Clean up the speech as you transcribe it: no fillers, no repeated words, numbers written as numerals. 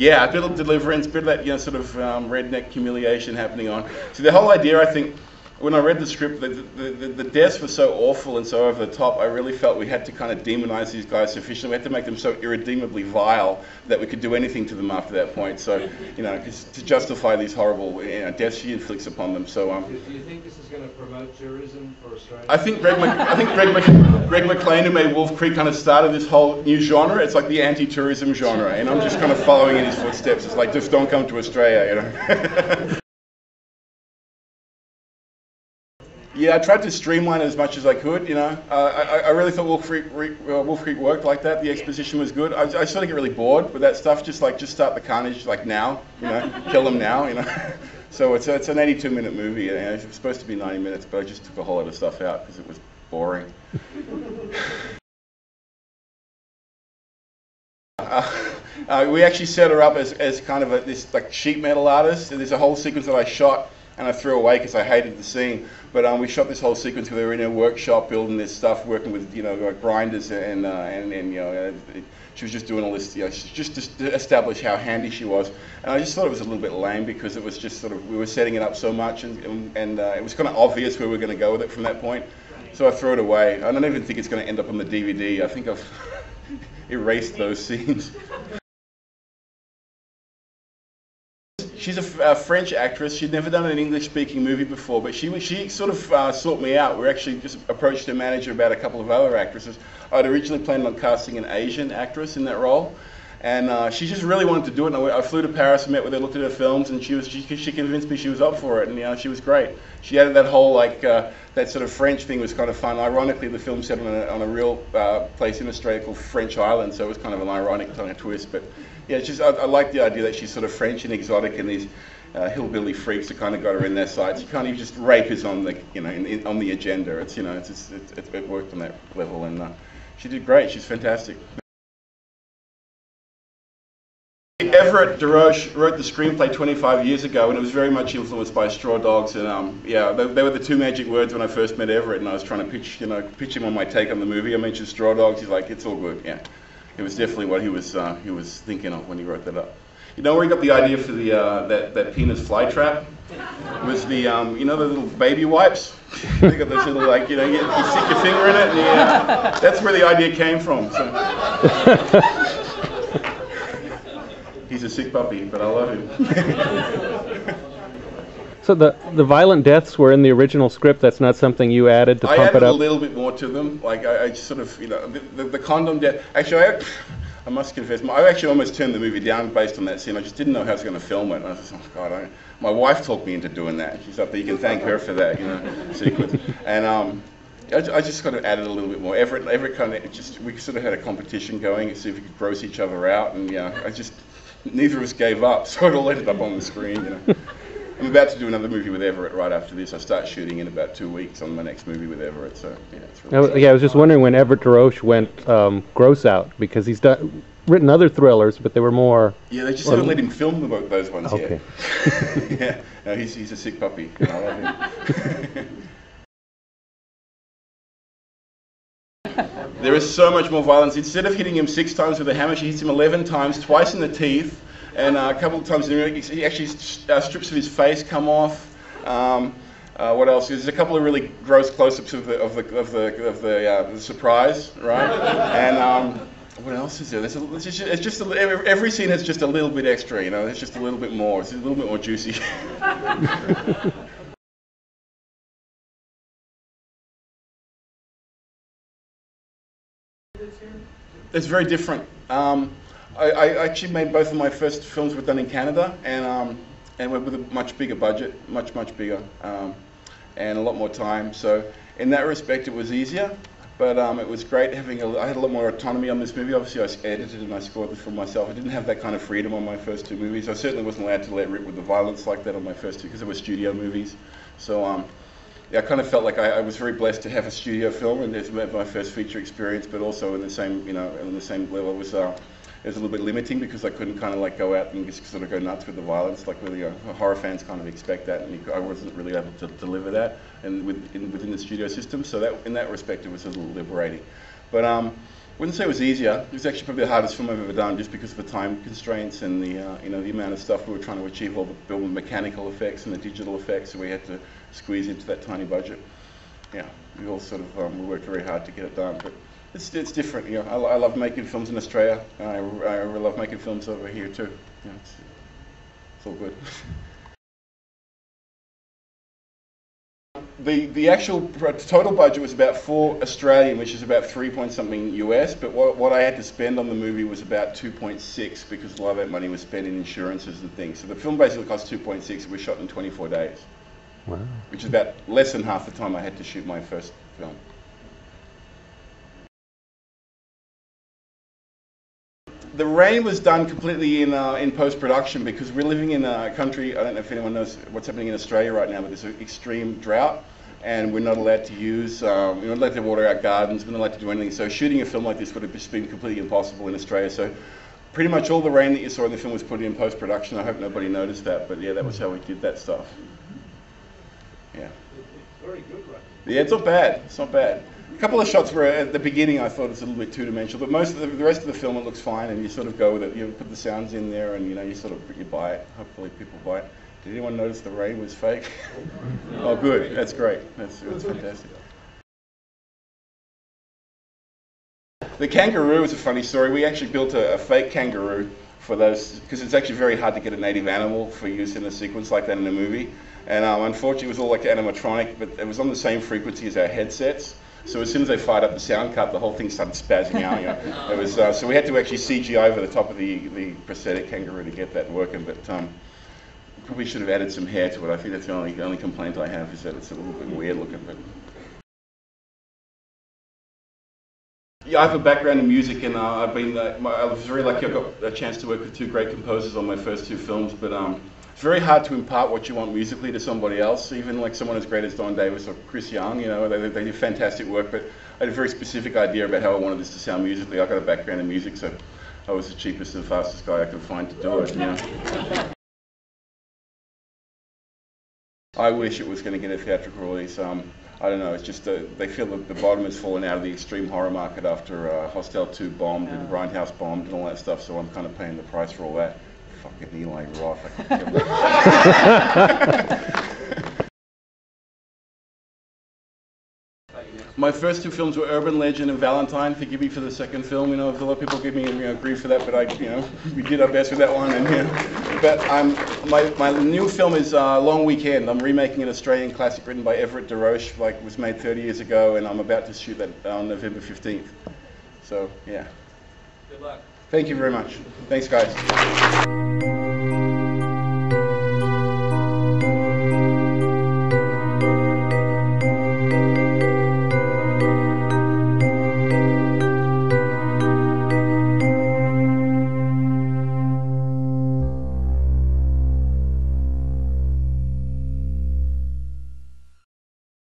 Yeah, a bit of deliverance, a bit of that, you know, sort of redneck humiliation happening on. So the whole idea, I think, when I read the script, the deaths were so awful and so over the top, I really felt we had to kind of demonize these guys sufficiently. We had to make them so irredeemably vile that we could do anything to them after that point. So, you know, to justify these horrible, you know, deaths she inflicts upon them. So, do you think this is going to promote tourism for Australia? I think Greg McLean, who made Wolf Creek, kind of started this whole new genre. It's like the anti-tourism genre, and I'm just kind of following in his footsteps. It's like, just don't come to Australia, you know. Yeah, I tried to streamline it as much as I could, you know. I really thought Wolf Creek worked like that. The exposition was good. I sort of get really bored with that stuff. Just start the carnage like now, you know, kill them now, you know. So it's an 82-minute movie. You know, it was supposed to be 90 minutes, but I just took a whole lot of stuff out because it was boring. We actually set her up as kind of this like sheet metal artist. And there's a whole sequence that I shot and I threw away because I hated the scene. But we shot this whole sequence where they were in a workshop building this stuff, working with, you know, like grinders and you know, she was just doing all this, you know, just to establish how handy she was. And I just thought it was a little bit lame because it was just sort of, we were setting it up so much and it was kind of obvious where we were going to go with it from that point. So I threw it away. I don't even think it's going to end up on the DVD. I think I've erased those scenes. She's a French actress. She'd never done an English-speaking movie before, but she sort of sought me out. We actually just approached her manager about a couple of other actresses. I'd originally planned on casting an Asian actress in that role, and she just really wanted to do it. And I flew to Paris, met with her, looked at her films, and she convinced me she was up for it, and you know, she was great. She added that whole like that sort of French thing was kind of fun. Ironically, the film set on a real place in Australia called French Island, so it was kind of an ironic kind of twist, but. Yeah, it's just, I like the idea that she's sort of French and exotic, and these hillbilly freaks that kind of got her in their sights. You can't even just rape is on the, you know, on the agenda. It's, you know, it worked on that level, and she did great. She's fantastic. Everett DeRoche wrote the screenplay 25 years ago, and it was very much influenced by Straw Dogs. And yeah, they were the two magic words when I first met Everett, and I was trying to pitch him on my take on the movie. I mentioned Straw Dogs. He's like, it's all good. Yeah. It was definitely what he was thinking of when he wrote that up. You know where he got the idea for the that penis fly trap? It was the you know the little baby wipes. They got those little, like, you know, you stick your finger in it, and that's where the idea came from. So. He's a sick puppy, but I love him. So the violent deaths were in the original script. That's not something you added to pump it up? I added a little bit more to them. Like I just sort of, you know, the condom death. Actually, I must confess, I actually almost turned the movie down based on that scene. I just didn't know how I was going to film it. And I was just, oh God, my wife talked me into doing that. She's up there. You can thank her for that, you know, sequence. And I just kind of added a little bit more. Everett kind of we sort of had a competition going to see if we could gross each other out, and yeah, neither of us gave up, so it all ended up on the screen, you know. I'm about to do another movie with Everett right after this. I start shooting in about 2 weeks on my next movie with Everett, so yeah, it's really exciting. Yeah, I was just wondering when Everett DeRoche went gross out, because he's written other thrillers, but they were more... Yeah, they just haven't let him film those ones yet. Yeah, no, he's a sick puppy. You know, I love him. There is so much more violence. Instead of hitting him 6 times with a hammer, she hits him 11 times, twice in the teeth. And a couple of times he actually strips of his face come off. What else? There's a couple of really gross close-ups of the surprise, right? And what else is there? Every scene has just a little bit extra, you know. There's just a little bit more. It's a little bit more juicy. It's very different. I actually made both of my first films were done in Canada, and with a much bigger budget, much bigger, and a lot more time. So in that respect, it was easier, but it was great having I had a lot more autonomy on this movie. Obviously, I edited and I scored this for myself. I didn't have that kind of freedom on my first 2 movies. I certainly wasn't allowed to let rip with the violence like that on my first 2 because they were studio movies. So yeah, I kind of felt like I was very blessed to have a studio film, and it's my first feature experience, but also in the same, you know, in the same level it was a little bit limiting because I couldn't kind of like go out and just sort of go nuts with the violence like really horror fans kind of expect that, and I wasn't really able to deliver that and within the studio system. So that in that respect it was a little liberating. But Wouldn't say it was easier. It was actually probably the hardest film I've ever done, just because of the time constraints and the the amount of stuff we were trying to achieve, all the mechanical effects and the digital effects, so we had to squeeze into that tiny budget. Yeah, we all sort of we worked very hard to get it done, but it's different. I love making films in Australia. I really love making films over here too. It's all good. The actual total budget was about 4 Australian, which is about 3 point something US, but what I had to spend on the movie was about 2.6, because a lot of that money was spent in insurances and things. So the film basically cost 2.6. It was shot in 24 days. Wow. Which is about less than half the time I had to shoot my first film. The rain was done completely in post-production, because we're living in a country, I don't know if anyone knows what's happening in Australia right now, but there's an extreme drought, and we're not allowed to use, we're not allowed to water our gardens, we're not allowed to do anything. So shooting a film like this would have just been completely impossible in Australia. So pretty much all the rain that you saw in the film was put in post-production. I hope nobody noticed that, but yeah, that was how we did that stuff. Yeah. Very good, right? Yeah, it's not bad. It's not bad. A couple of shots were at the beginning I thought it was a little bit two-dimensional, but most of the rest of the film it looks fine, and you sort of go with it. You put the sounds in there, and you buy it. Hopefully people buy it. Did anyone notice the rain was fake? Oh, good. That's great. That's fantastic. The kangaroo is a funny story. We actually built a fake kangaroo for those, because it's actually very hard to get a native animal for use in a sequence like that in a movie. And unfortunately, it was all like animatronic, but it was on the same frequency as our headsets. So as soon as they fired up the sound cut, the whole thing started spazzing out. It was so we had to actually CGI over the top of the prosthetic kangaroo to get that working. But probably should have added some hair to it. I think that's the only complaint I have, is that it's a little bit weird looking. But yeah, I have a background in music, and I was very lucky. I got a chance to work with 2 great composers on my first 2 films. But it's very hard to impart what you want musically to somebody else, even like someone as great as Don Davis or Chris Young. They do fantastic work, but I had a very specific idea about how I wanted this to sound musically. I got a background in music, so I was the cheapest and fastest guy I could find to do it. I wish it was going to get a theatrical release. I don't know, it's just they feel that the bottom has fallen out of the extreme horror market after Hostel 2 bombed and Grindhouse bombed and all that stuff, so I'm kind of paying the price for all that. Fucking Eli Roth, I can kill him. My first 2 films were Urban Legend and Valentine. Forgive me for the second film. A lot of people give me grief for that, but we did our best with that one. And but my new film is Long Weekend. I'm remaking an Australian classic written by Everett de Roche, it was made 30 years ago, and I'm about to shoot that on November 15th. So yeah. Good luck. Thank you very much. Thanks, guys.